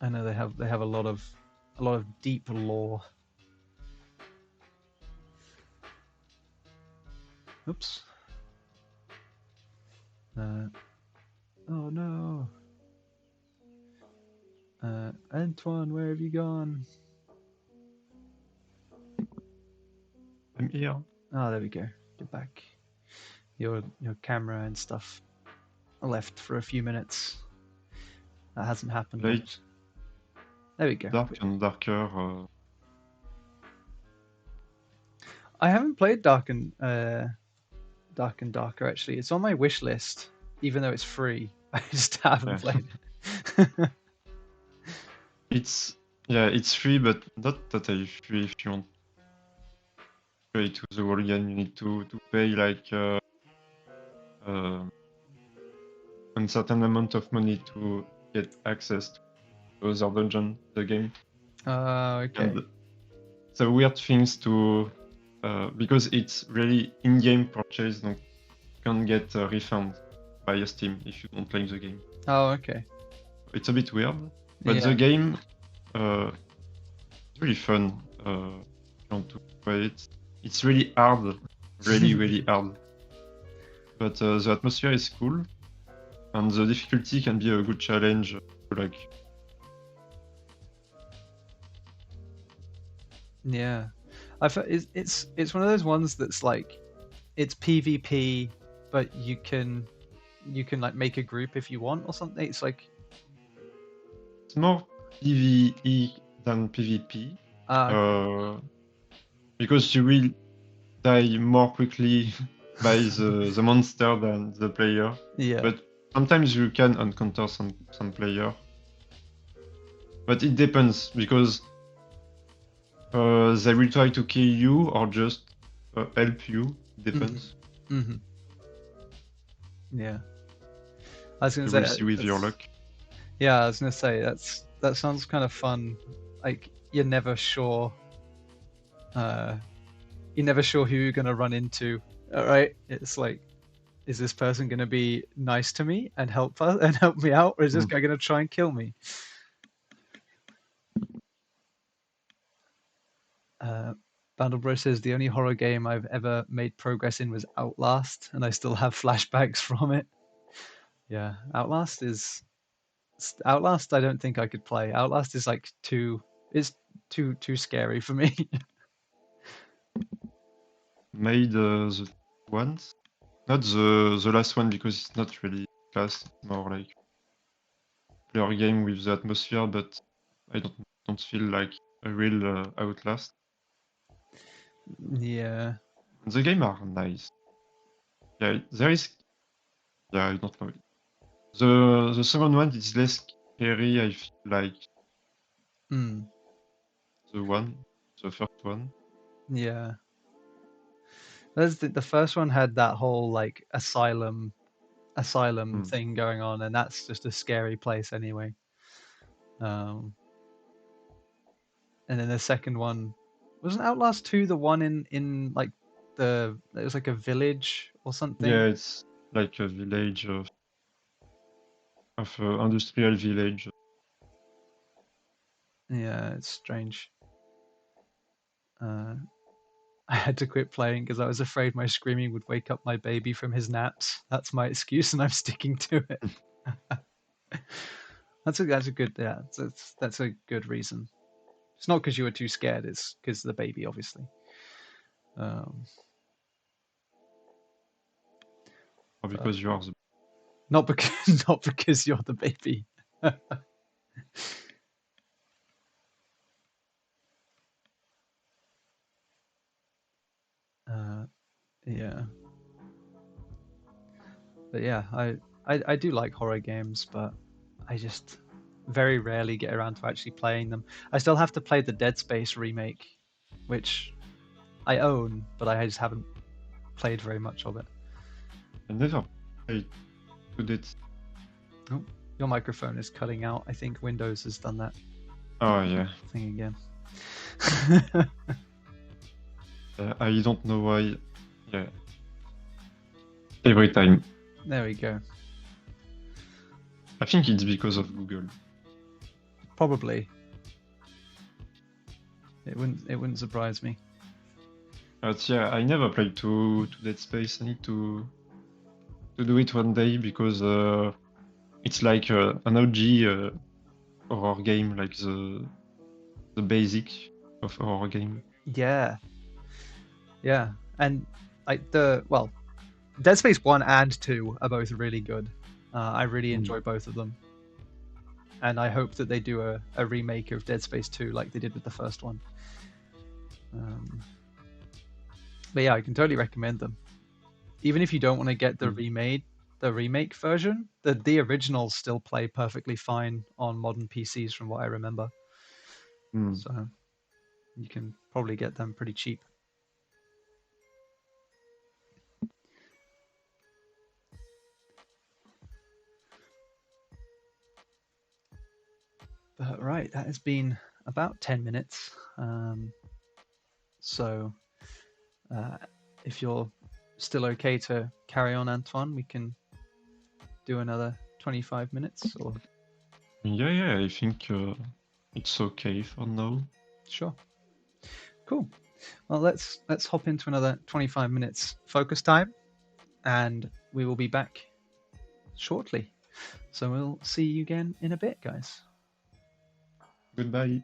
I know they have a lot of deep lore. Oops. Uh, oh no. Antoine, where have you gone? I'm here. Oh, there we go. Get back. Your camera and stuff left for a few minutes. That hasn't happened Late. yet. There we go. Dark and darker. I haven't played Dark and Darker actually. It's on my wish list, even though it's free. I just haven't Yeah. played it. It's free, but not totally free. If you want to play to the whole game, you need to pay like a certain amount of money to get access to other dungeon the game. Okay. And the weird things to because it's really in-game purchase, donc you can get a refund by Steam if you don't play the game. Oh, okay. It's a bit weird, but Yeah. the game it's really fun. If you want to play it, it's really hard, really hard. But the atmosphere is cool, and the difficulty can be a good challenge. Like, Yeah. It's one of those ones that's like it's PvP, but you can like make a group if you want or something. It's like it's more PvE than PvP. Because you will die more quickly by the monster than the player. yeah. But sometimes you can encounter some player. But it depends, because they will try to kill you or just help you. Depends. Mm-hmm. Yeah. I was gonna You say will see with your that's- luck. Yeah, I was gonna say that sounds kind of fun. Like you're never sure. You're never sure who you're gonna run into. All right, it's like, is this person gonna be nice to me and help me out, or is this guy gonna try and kill me? Bandlebro says the only horror game I've ever made progress in was Outlast, and I still have flashbacks from it. Yeah, Outlast. I don't think I could play. Outlast is like too scary for me. made the ones, not the last one because it's not really class. It's more like player game with the atmosphere, but I don't feel like a real Outlast. Yeah. The game are nice. Yeah, there is. Yeah, I don't know. The second one is less scary. I feel like Mm. the first one. Yeah. The first one had that whole like asylum Mm. thing going on, and that's just a scary place anyway. Um, and then the second one wasn't Outlast 2 the one in like it was like a village or something. Yeah, it's like a village of industrial village. Yeah, it's strange. Uh, I had to quit playing because I was afraid my screaming would wake up my baby from his naps. That's my excuse, and I'm sticking to it. That's a good that's a good reason. It's not because you were too scared. It's because the baby, obviously. Um, Or but because you are the. not because not because you're the baby. uh, yeah, but yeah, I do like horror games, but I just very rarely get around to actually playing them. I still have to play the Dead Space remake, which I own, but I just haven't played very much of it. I never played to it. Oh, your microphone is cutting out. I think Windows has done that Oh yeah. thing again. I don't know why. Yeah. Every time. There we go. I think it's because of Google. Probably. It wouldn't surprise me. But yeah, I never played to Dead Space. I need to do it one day because it's like an OG horror game, like the basic of horror game. Yeah. Yeah. And like Dead Space 1 and 2 are both really good. I really enjoy both of them. And I hope that they do a remake of Dead Space 2 like they did with the first one. But yeah, I can totally recommend them. Even if you don't want to get the remake version, the originals still play perfectly fine on modern PCs from what I remember. Mm. So you can probably get them pretty cheap. But right, that has been about 10 minutes. So if you're still okay to carry on, Antoine, we can do another 25 minutes or Yeah, I think it's okay for now. sure. Cool. Well, let's hop into another 25 minutes focus time, and we will be back shortly. So we'll see you again in a bit, guys. Goodbye.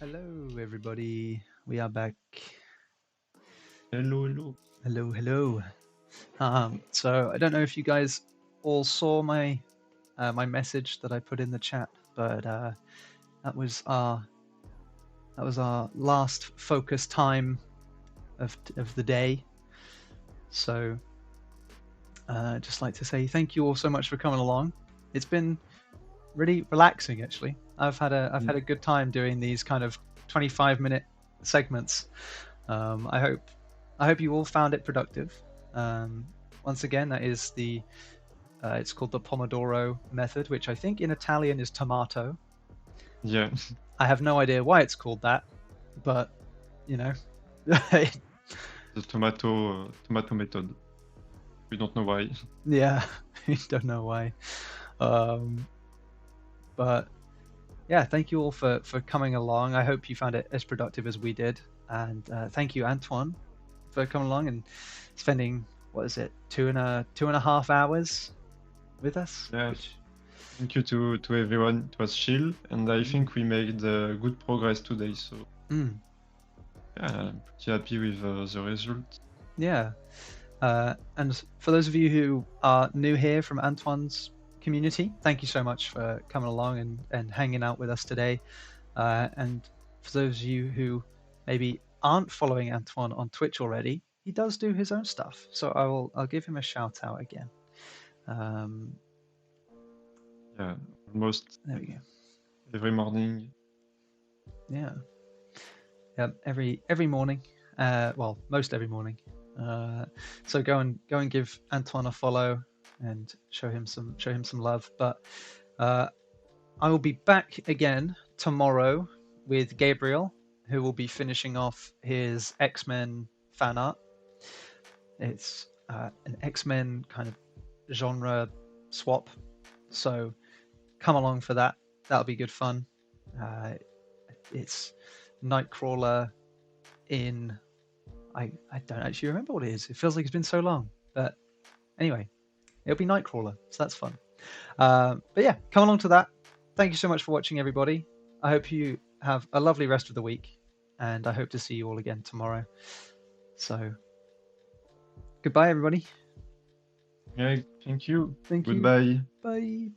Hello, everybody. We are back. Hello, hello. Hello, hello. So I don't know if you guys all saw my my message that I put in the chat, but that was our last focus time of the day. So I'd just like to say thank you all so much for coming along. It's been really relaxing, actually. I've had a good time doing these kind of 25-minute segments. I hope you all found it productive. Once again, that is it's called the Pomodoro method, which I think in Italian is tomato. Yeah. I have no idea why it's called that, but you know, The tomato method. We don't know why. yeah, I don't know why. But yeah, thank you all for coming along. I hope you found it as productive as we did, and thank you, Antoine, for coming along and spending what is it, 2.5 hours with us. Yeah. Which, Thank you to everyone. It was chill, and I think we made good progress today. So yeah, I'm pretty happy with the result. yeah. And for those of you who are new here from Antoine's community, thank you so much for coming along and hanging out with us today. And for those of you who maybe aren't following Antoine on Twitch already, he does do his own stuff. So I'll give him a shout out again. Yeah, almost There we go. every morning. Yeah. Yeah. Every morning. Well, most every morning. So go and give Antoine a follow and show him some love. But I will be back again tomorrow with Gabriel, who will be finishing off his X-Men fan art. It's an X-Men kind of genre swap, so come along for that. That'll be good fun. It's Nightcrawler in I don't actually remember what it is. It feels like it's been so long, but anyway, it'll be Nightcrawler, so that's fun. But yeah, come along to that. Thank you so much for watching, everybody. I hope you have a lovely rest of the week, and I hope to see you all again tomorrow. So, goodbye, everybody. Yeah, thank you. Thank you. Goodbye. Bye.